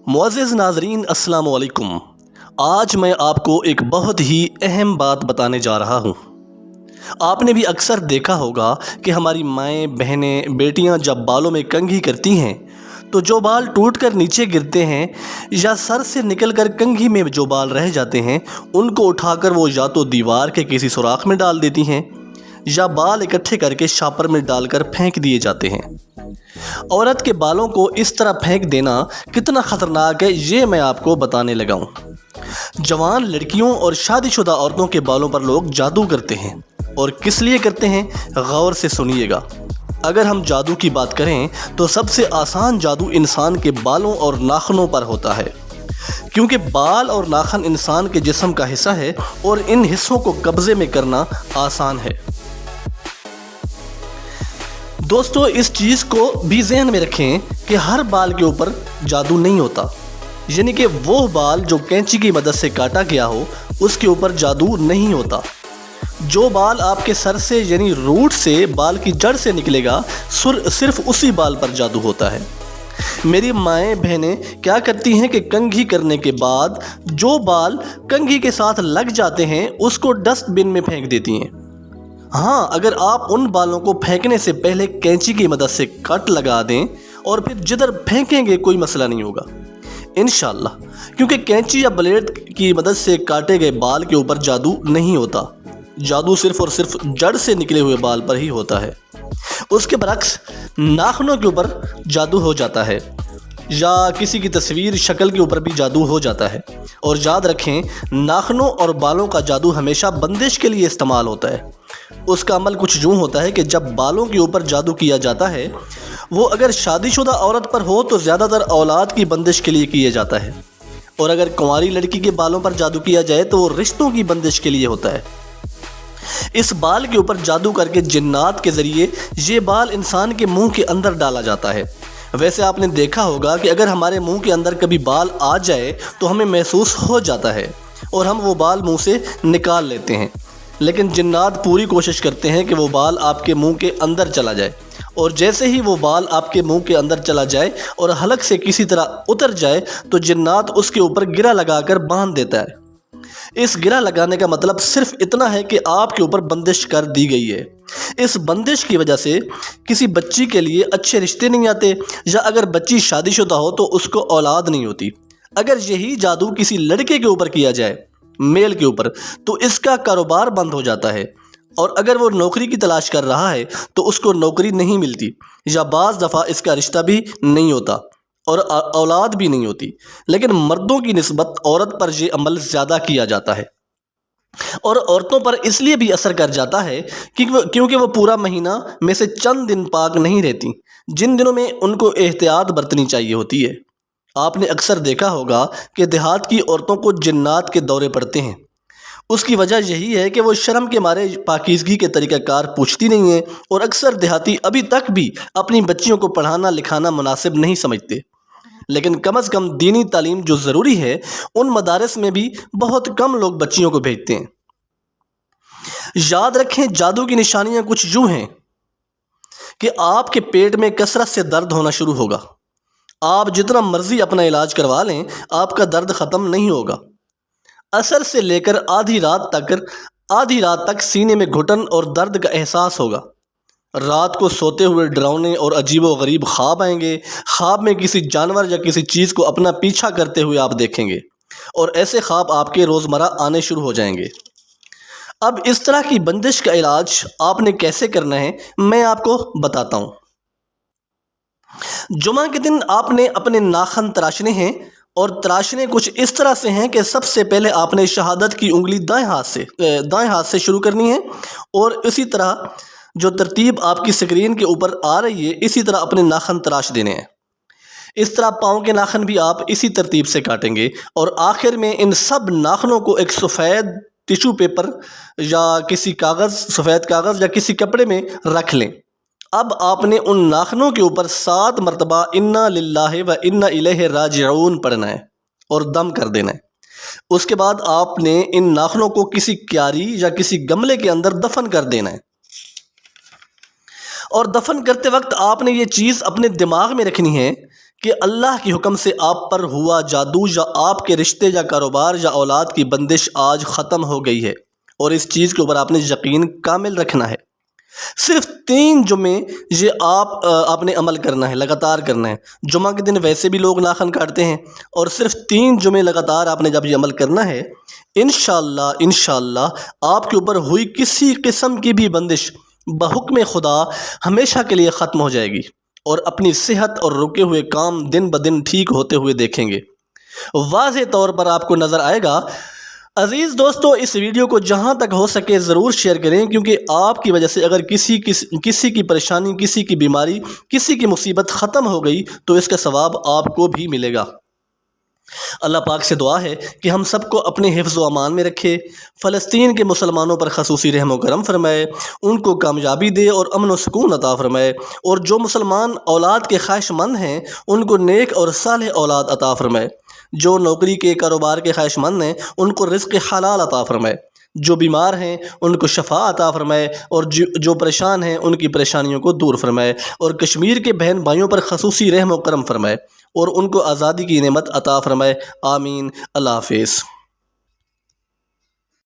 معزز ناظرین السلام علیکم۔ آج میں آپ کو ایک بہت ہی اہم بات بتانے جا رہا ہوں۔ آپ نے بھی اکثر دیکھا ہوگا کہ ہماری مائیں، بہنیں، بیٹیاں جب بالوں میں کنگھی کرتی ہیں تو جو بال ٹوٹ کر نیچے گرتے ہیں یا سر سے نکل کر کنگھی میں جو بال رہ جاتے ہیں ان کو اٹھا کر وہ یا تو دیوار کے کسی سوراخ میں ڈال دیتی ہیں یا بال اکٹھے کر کے شاپر میں ڈال کر پھینک دیے جاتے ہیں۔ عورت کے بالوں کو اس طرح پھینک دینا کتنا خطرناک ہے یہ میں آپ کو بتانے لگا ہوں۔ جوان لڑکیوں اور شادی شدہ عورتوں کے بالوں پر لوگ جادو کرتے ہیں، اور کس لیے کرتے ہیں غور سے سنیے گا۔ اگر ہم جادو کی بات کریں تو سب سے آسان جادو انسان کے بالوں اور ناخنوں پر ہوتا ہے، کیونکہ بال اور ناخن انسان کے جسم کا حصہ ہے اور ان حصوں کو قبضے میں کرنا آسان ہے۔ دوستو، اس چیز کو بھی ذہن میں رکھیں کہ ہر بال کے اوپر جادو نہیں ہوتا، یعنی کہ وہ بال جو کینچی کی مدد سے کاٹا گیا ہو اس کے اوپر جادو نہیں ہوتا۔ جو بال آپ کے سر سے یعنی روٹ سے بال کی جڑ سے نکلے گا صرف اسی بال پر جادو ہوتا ہے۔ میری مائیں بہنیں کیا کرتی ہیں کہ کنگھی کرنے کے بعد جو بال کنگھی کے ساتھ لگ جاتے ہیں اس کو ڈسٹ بن میں پھینک دیتی ہیں۔ ہاں، اگر آپ ان بالوں کو پھینکنے سے پہلے کینچی کی مدد سے کٹ لگا دیں اور پھر جدھر پھینکیں گے کوئی مسئلہ نہیں ہوگا انشاءاللہ، کیونکہ کینچی یا بلیڈ کی مدد سے کاٹے گئے بال کے اوپر جادو نہیں ہوتا۔ جادو صرف اور صرف جڑ سے نکلے ہوئے بال پر ہی ہوتا ہے۔ اس کے برعکس ناخنوں کے اوپر جادو ہو جاتا ہے، یا کسی کی تصویر شکل کے اوپر بھی جادو ہو جاتا ہے۔ اور یاد رکھیں، ناخنوں اور بالوں کا جادو ہمیشہ بندش کے لیے استعمال ہوتا ہے۔ اس کا عمل کچھ یوں ہوتا ہے کہ جب بالوں کے اوپر جادو کیا جاتا ہے وہ اگر شادی شدہ عورت پر ہو تو زیادہ تر اولاد کی بندش کے لیے کیا جاتا ہے، اور اگر کنواری لڑکی کے بالوں پر جادو کیا جائے تو وہ رشتوں کی بندش کے لیے ہوتا ہے۔ اس بال کے اوپر جادو کر کے جنات کے ذریعے یہ بال انسان کے منہ کے اندر ڈالا جاتا ہے۔ ویسے آپ نے دیکھا ہوگا کہ اگر ہمارے منہ کے اندر کبھی بال آ جائے تو ہمیں محسوس ہو جاتا ہے اور ہم وہ بال منہ سے نکال لیتے ہیں، لیکن جنات پوری کوشش کرتے ہیں کہ وہ بال آپ کے منہ کے اندر چلا جائے، اور جیسے ہی وہ بال آپ کے منہ کے اندر چلا جائے اور حلق سے کسی طرح اتر جائے تو جنات اس کے اوپر گرہ لگا کر باندھ دیتا ہے۔ اس گرہ لگانے کا مطلب صرف اتنا ہے کہ آپ کے اوپر بندش کر دی گئی ہے۔ اس بندش کی وجہ سے کسی بچی کے لیے اچھے رشتے نہیں آتے، یا اگر بچی شادی شدہ ہو تو اس کو اولاد نہیں ہوتی۔ اگر یہی جادو کسی لڑکے کے اوپر کیا جائے، میل کے اوپر، تو اس کا کاروبار بند ہو جاتا ہے، اور اگر وہ نوکری کی تلاش کر رہا ہے تو اس کو نوکری نہیں ملتی، یا بعض دفعہ اس کا رشتہ بھی نہیں ہوتا اور اولاد بھی نہیں ہوتی۔ لیکن مردوں کی نسبت عورت پر یہ عمل زیادہ کیا جاتا ہے، اور عورتوں پر اس لیے بھی اثر کر جاتا ہے کیونکہ وہ پورا مہینہ میں سے چند دن پاک نہیں رہتی، جن دنوں میں ان کو احتیاط برتنی چاہیے ہوتی ہے۔ آپ نے اکثر دیکھا ہوگا کہ دیہات کی عورتوں کو جنات کے دورے پڑتے ہیں۔ اس کی وجہ یہی ہے کہ وہ شرم کے مارے پاکیزگی کے طریقہ کار پوچھتی نہیں ہیں، اور اکثر دیہاتی ابھی تک بھی اپنی بچیوں کو پڑھانا لکھانا مناسب نہیں سمجھتے۔ لیکن کم از کم دینی تعلیم جو ضروری ہے ان مدارس میں بھی بہت کم لوگ بچیوں کو بھیجتے ہیں۔ یاد رکھیں، جادو کی نشانیاں کچھ یوں ہیں کہ آپ کے پیٹ میں کثرت سے درد ہونا شروع ہوگا۔ آپ جتنا مرضی اپنا علاج کروا لیں آپ کا درد ختم نہیں ہوگا۔ عصر سے لے کر آدھی رات تک سینے میں گھٹن اور درد کا احساس ہوگا۔ رات کو سوتے ہوئے ڈراؤنے اور عجیب و غریب خواب آئیں گے۔ خواب میں کسی جانور یا کسی چیز کو اپنا پیچھا کرتے ہوئے آپ دیکھیں گے، اور ایسے خواب آپ کے روزمرہ آنے شروع ہو جائیں گے۔ اب اس طرح کی بندش کا علاج آپ نے کیسے کرنا ہے میں آپ کو بتاتا ہوں۔ جمعہ کے دن آپ نے اپنے ناخن تراشنے ہیں، اور تراشنے کچھ اس طرح سے ہیں کہ سب سے پہلے آپ نے شہادت کی انگلی دائیں ہاتھ سے شروع کرنی ہے، اور اسی طرح جو ترتیب آپ کی سکرین کے اوپر آ رہی ہے اسی طرح اپنے ناخن تراش دینے ہیں۔ اس طرح پاؤں کے ناخن بھی آپ اسی ترتیب سے کاٹیں گے، اور آخر میں ان سب ناخنوں کو ایک سفید ٹیشو پیپر یا کسی سفید کاغذ یا کسی کپڑے میں رکھ لیں۔ اب آپ نے ان ناخنوں کے اوپر 7 مرتبہ انا للہ و انا الیہ راجعون پڑھنا ہے اور دم کر دینا ہے۔ اس کے بعد آپ نے ان ناخنوں کو کسی کیاری یا کسی گملے کے اندر دفن کر دینا ہے، اور دفن کرتے وقت آپ نے یہ چیز اپنے دماغ میں رکھنی ہے کہ اللہ کے حکم سے آپ پر ہوا جادو یا آپ کے رشتے یا کاروبار یا اولاد کی بندش آج ختم ہو گئی ہے، اور اس چیز کے اوپر آپ نے یقین کامل رکھنا ہے۔ صرف 3 جمعے یہ آپ نے عمل کرنا ہے، لگاتار کرنا ہے۔ جمعہ کے دن ویسے بھی لوگ ناخن کاٹتے ہیں، اور صرف 3 جمعے لگاتار آپ نے جب یہ عمل کرنا ہے، انشاءاللہ آپ کے اوپر ہوئی کسی قسم کی بھی بندش بحکم خدا ہمیشہ کے لیے ختم ہو جائے گی، اور اپنی صحت اور رکے ہوئے کام دن بدن ٹھیک ہوتے ہوئے دیکھیں گے، واضح طور پر آپ کو نظر آئے گا۔ عزیز دوستو، اس ویڈیو کو جہاں تک ہو سکے ضرور شیئر کریں، کیونکہ آپ کی وجہ سے اگر کسی کی پریشانی، کسی کی بیماری، کسی کی مصیبت ختم ہو گئی تو اس کا ثواب آپ کو بھی ملے گا۔ اللہ پاک سے دعا ہے کہ ہم سب کو اپنے حفظ و امان میں رکھے، فلسطین کے مسلمانوں پر خصوصی رحم و کرم فرمائے، ان کو کامیابی دے اور امن و سکون عطا فرمائے، اور جو مسلمان اولاد کے خواہش مند ہیں ان کو نیک اور صالح اولاد عطا فرمائے، جو نوکری کے کاروبار کے خواہش مند ہیں ان کو رزق حلال عطا فرمائے، جو بیمار ہیں ان کو شفا عطا فرمائے، اور جو پریشان ہیں ان کی پریشانیوں کو دور فرمائے، اور کشمیر کے بہن بھائیوں پر خصوصی رحم و کرم فرمائے، اور ان کو آزادی کی نعمت عطا فرمائے۔ آمین۔ اللہ حافظ۔